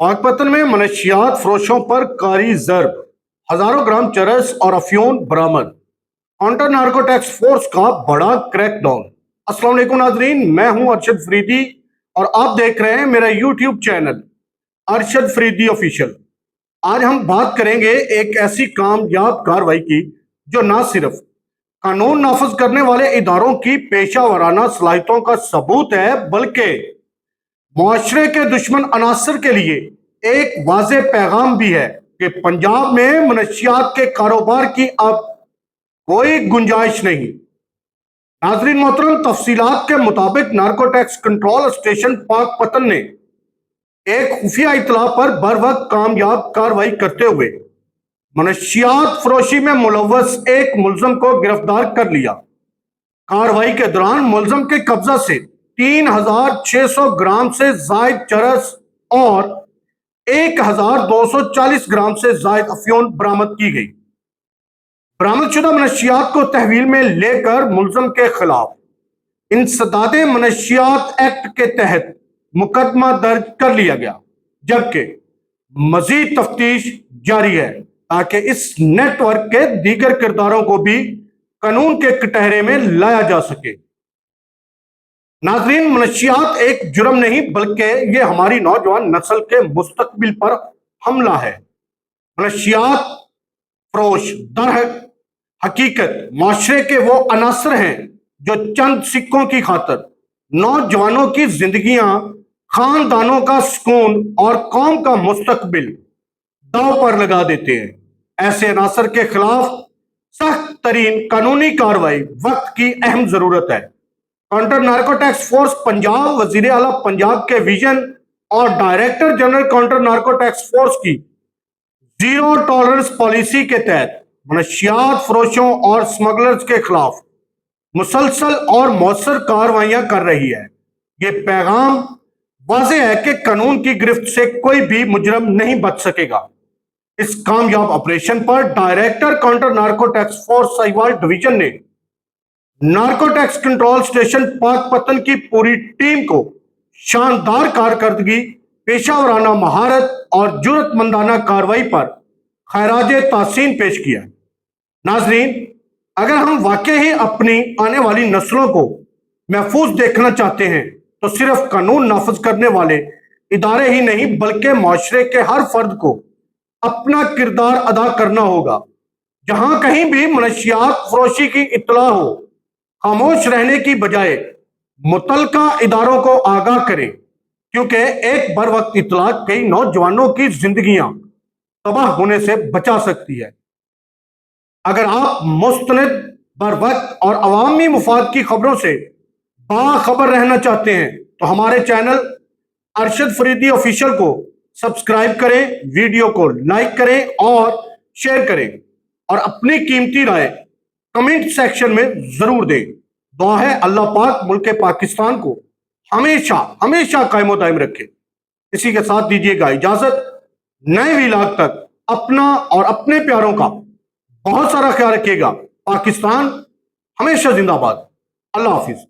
पाकपतन में मनशियात फरोशों पर कारी जरब, हजारों ग्राम चरस और अफयून बरामद। काउंटर नार्कोटिक्स फोर्स का बड़ा क्रैकडाउन। अस्सलाम वालेकुम नाजरीन, मैं हूं अरशद फरीदी और आप देख रहे हैं मेरा YouTube channel Arshad Faridi official. आज हम बात करेंगे एक ऐसी कामयाब कार्रवाई की जो ना सिर्फ कानून नाफज करने वाले इदारों की पेशा वराना सलाहियतों का सबूत है, बल्कि मुआशरे के दुश्मन अनासर के लिए एक वाज़ेह पैगाम भी है कि पंजाब में मनशियात के कारोबार की अब कोई गुंजाइश नहीं। नाजरीन मोहतरम, तफसीलात के मुताबिक नार्कोटिक्स कंट्रोल स्टेशन पाकपतन ने एक खुफिया इतला पर बर वक्त कामयाब कार्रवाई करते हुए मनशियात फरोशी में मुलव्वस एक मुलजम को गिरफ्तार कर लिया। कार्रवाई के दौरान मुलजम के कब्जा से 3600 ग्राम से जायद चरस और 1240 ग्राम से जायद अफयून बरामद की गई। बरामदशुदा मनशियात को तहवील में लेकर मुलजम के खिलाफ इंसदाद मनशियात एक्ट के तहत मुकदमा दर्ज कर लिया गया, जबकि मजीद तफ्तीश जारी है ताकि इस नेटवर्क के दीगर किरदारों को भी कानून के कटहरे में लाया जा सके। नाजरीन, मनशियात एक जुर्म नहीं बल्कि ये हमारी नौजवान नस्ल के मुस्तकबिल पर हमला है। मनशियात फरोश दर हकीकत माशरे के वो अनासर हैं जो चंद सिक्कों की खातर नौजवानों की जिंदगियां, खानदानों का सुकून और कौम का मुस्तकबिल दांव पर लगा देते हैं। ऐसे अनासर के खिलाफ सख्त तरीन कानूनी कार्रवाई वक्त की अहम जरूरत है। काउंटर नार्कोटिक्स फोर्स पंजाब वजीर आला पंजाब के विजन और director general counter narcotics force की जीरो टॉलरेंस पॉलिसी के तहत मनशियात फरोशों और स्मगलर्स के खिलाफ मुसलसल और मौसर कार्रवाइयां कर रही है। ये पैगाम वाज़ेह है कि कानून की गिरफ्त से कोई भी मुजरम नहीं बच सकेगा। इस कामयाब ऑपरेशन पर director counter narcotics force Sahiwal division ने नार्कोटिक्स कंट्रोल स्टेशन पाकपतन की पूरी टीम को शानदार कारकर्दगी, पेशावराना महारत और जुर्रतमंदाना कार्रवाई पर खैराज तासीन पेश किया। नाजरीन, अगर हम वाकई ही अपनी आने वाली नस्लों को महफूज देखना चाहते हैं तो सिर्फ कानून नाफज करने वाले इदारे ही नहीं बल्कि माशरे के हर फर्द को अपना किरदार अदा करना होगा। जहां कहीं भी मनशियात फरोशी की इत्तला हो, खामोश रहने की बजाय मुतलका इदारों को आगाह करें, क्योंकि एक बर वक्त इत्तला कई नौजवानों की जिंदगियां तबाह होने से बचा सकती है। अगर आप मुस्तनद, बर वक्त और अवामी मुफाद की खबरों से बाखबर रहना चाहते हैं तो हमारे चैनल अरशद फरीदी ऑफिशियल को सब्सक्राइब करें, वीडियो को लाइक करें और शेयर करें और अपनी कीमती राय कमेंट सेक्शन में जरूर दें। दुआ है अल्लाह पाक मुल्क पाकिस्तान को हमेशा हमेशा कायमो दायम रखे। इसी के साथ दीजिएगा इजाजत। नए व्लॉग तक अपना और अपने प्यारों का बहुत सारा ख्याल रखिएगा। पाकिस्तान हमेशा जिंदाबाद। अल्लाह हाफिज।